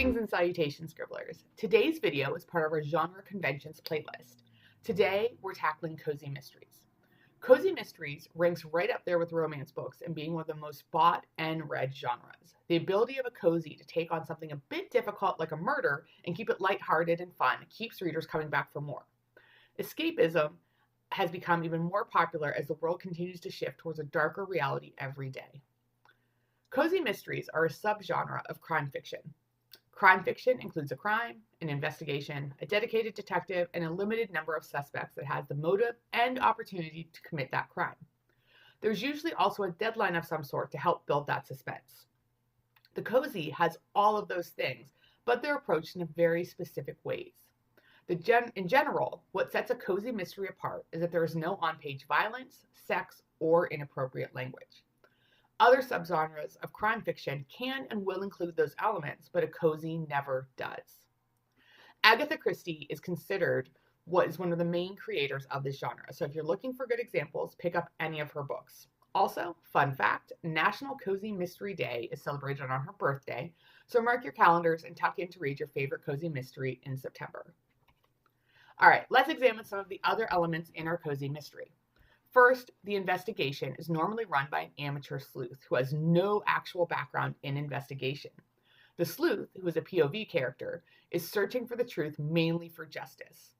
Greetings and salutations, Scribblers. Today's video is part of our Genre Conventions playlist. Today, we're tackling cozy mysteries. Cozy mysteries ranks right up there with romance books and being one of the most bought and read genres. The ability of a cozy to take on something a bit difficult like a murder and keep it lighthearted and fun keeps readers coming back for more. Escapism has become even more popular as the world continues to shift towards a darker reality every day. Cozy mysteries are a subgenre of crime fiction. Crime fiction includes a crime, an investigation, a dedicated detective, and a limited number of suspects that has the motive and opportunity to commit that crime. There's usually also a deadline of some sort to help build that suspense. The cozy has all of those things, but they're approached in very specific ways. In general, what sets a cozy mystery apart is that there is no on-page violence, sex, or inappropriate language. Other subgenres of crime fiction can and will include those elements, but a cozy never does. Agatha Christie is considered what is one of the main creators of this genre, so if you're looking for good examples, pick up any of her books. Also, fun fact, National Cozy Mystery Day is celebrated on her birthday, so mark your calendars and tuck in to read your favorite cozy mystery in September. All right, let's examine some of the other elements in our cozy mystery. First, the investigation is normally run by an amateur sleuth who has no actual background in investigation. The sleuth, who is a POV character, is searching for the truth mainly for justice.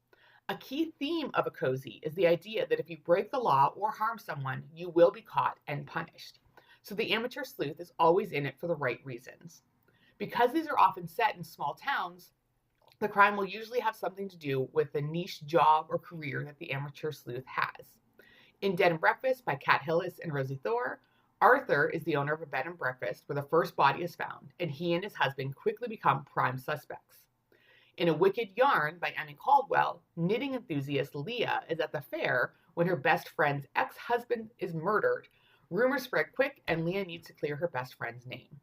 A key theme of a cozy is the idea that if you break the law or harm someone, you will be caught and punished. So the amateur sleuth is always in it for the right reasons. Because these are often set in small towns, the crime will usually have something to do with the niche job or career that the amateur sleuth has. In Dead and Breakfast by Kat Hillis and Rosie Thor, Arthur is the owner of a bed and breakfast where the first body is found, and he and his husband quickly become prime suspects. In A Wicked Yarn by Emmy Caldwell, knitting enthusiast Leah is at the fair when her best friend's ex-husband is murdered. Rumors spread quick, and Leah needs to clear her best friend's name.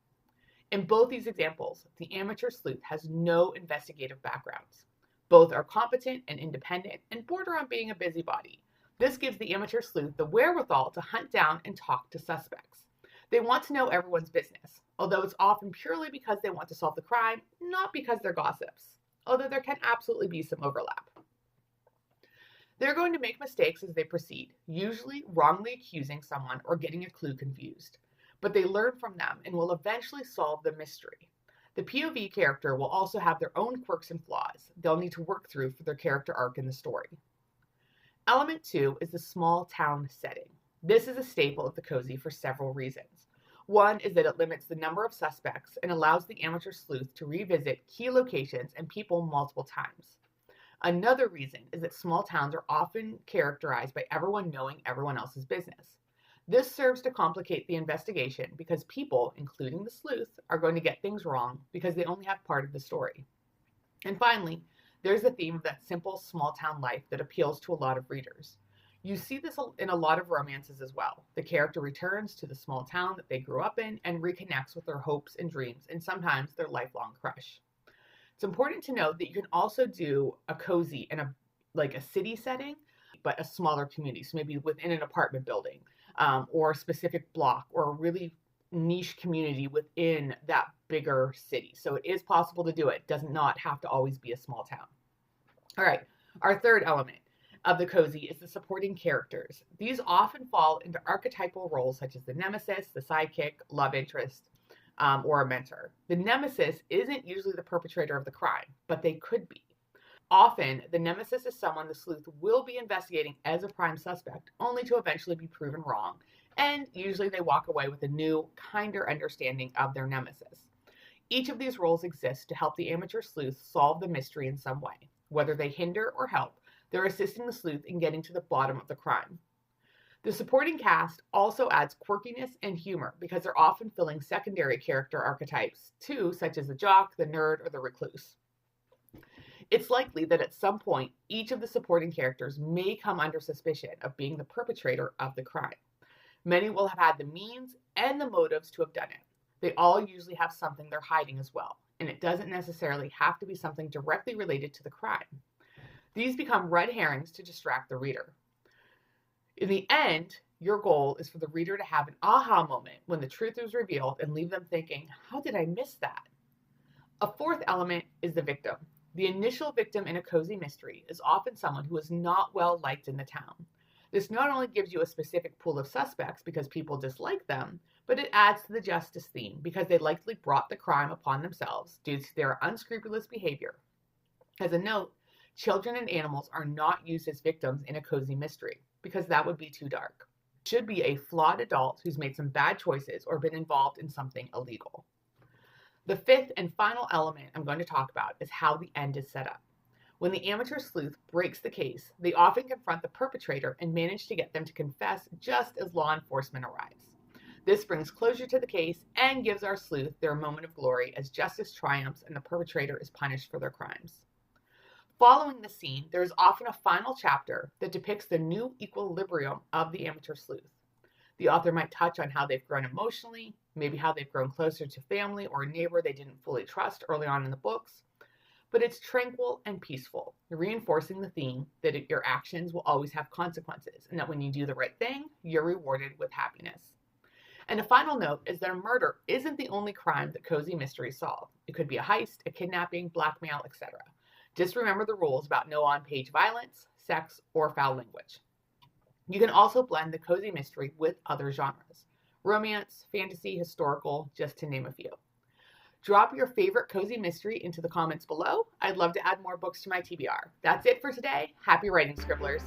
In both these examples, the amateur sleuth has no investigative backgrounds. Both are competent and independent and border on being a busybody. This gives the amateur sleuth the wherewithal to hunt down and talk to suspects. They want to know everyone's business, although it's often purely because they want to solve the crime, not because they're gossips, although there can absolutely be some overlap. They're going to make mistakes as they proceed, usually wrongly accusing someone or getting a clue confused, but they learn from them and will eventually solve the mystery. The POV character will also have their own quirks and flaws they'll need to work through for their character arc in the story. Element 2 is the small town setting. This is a staple of the cozy for several reasons. One is that it limits the number of suspects and allows the amateur sleuth to revisit key locations and people multiple times. Another reason is that small towns are often characterized by everyone knowing everyone else's business. This serves to complicate the investigation because people, including the sleuth, are going to get things wrong because they only have part of the story. And finally, there's the theme of that simple small town life that appeals to a lot of readers. You see this in a lot of romances as well. The character returns to the small town that they grew up in and reconnects with their hopes and dreams and sometimes their lifelong crush. It's important to note that you can also do a cozy in a city setting, but a smaller community. So maybe within an apartment building or a specific block or a really niche community within that bigger city. So it is possible to do it. It does not have to always be a small town. All right, our third element of the cozy is the supporting characters. These often fall into archetypal roles such as the nemesis, the sidekick, love interest, or a mentor. The nemesis isn't usually the perpetrator of the crime, but they could be. Often, the nemesis is someone the sleuth will be investigating as a prime suspect, only to eventually be proven wrong, and usually they walk away with a new, kinder understanding of their nemesis. Each of these roles exists to help the amateur sleuth solve the mystery in some way. Whether they hinder or help, they're assisting the sleuth in getting to the bottom of the crime. The supporting cast also adds quirkiness and humor because they're often filling secondary character archetypes too, such as the jock, the nerd, or the recluse. It's likely that at some point, each of the supporting characters may come under suspicion of being the perpetrator of the crime. Many will have had the means and the motives to have done it. They all usually have something they're hiding as well, and it doesn't necessarily have to be something directly related to the crime. These become red herrings to distract the reader. In the end, your goal is for the reader to have an aha moment when the truth is revealed and leave them thinking, how did I miss that? A fourth element is the victim. The initial victim in a cozy mystery is often someone who is not well liked in the town. This not only gives you a specific pool of suspects because people dislike them, but it adds to the justice theme because they likely brought the crime upon themselves due to their unscrupulous behavior. As a note, children and animals are not used as victims in a cozy mystery because that would be too dark. It should be a flawed adult who's made some bad choices or been involved in something illegal. The fifth and final element I'm going to talk about is how the end is set up. When the amateur sleuth breaks the case, they often confront the perpetrator and manage to get them to confess just as law enforcement arrives. This brings closure to the case and gives our sleuth their moment of glory as justice triumphs and the perpetrator is punished for their crimes. Following the scene, there is often a final chapter that depicts the new equilibrium of the amateur sleuth. The author might touch on how they've grown emotionally, maybe how they've grown closer to family or a neighbor they didn't fully trust early on in the books. But it's tranquil and peaceful, reinforcing the theme that your actions will always have consequences, and that when you do the right thing, you're rewarded with happiness. And a final note is that a murder isn't the only crime that cozy mysteries solve. It could be a heist, a kidnapping, blackmail, etc. Just remember the rules about no on-page violence, sex, or foul language. You can also blend the cozy mystery with other genres. Romance, fantasy, historical, just to name a few. Drop your favorite cozy mystery into the comments below. I'd love to add more books to my TBR. That's it for today. Happy writing, Scribblers!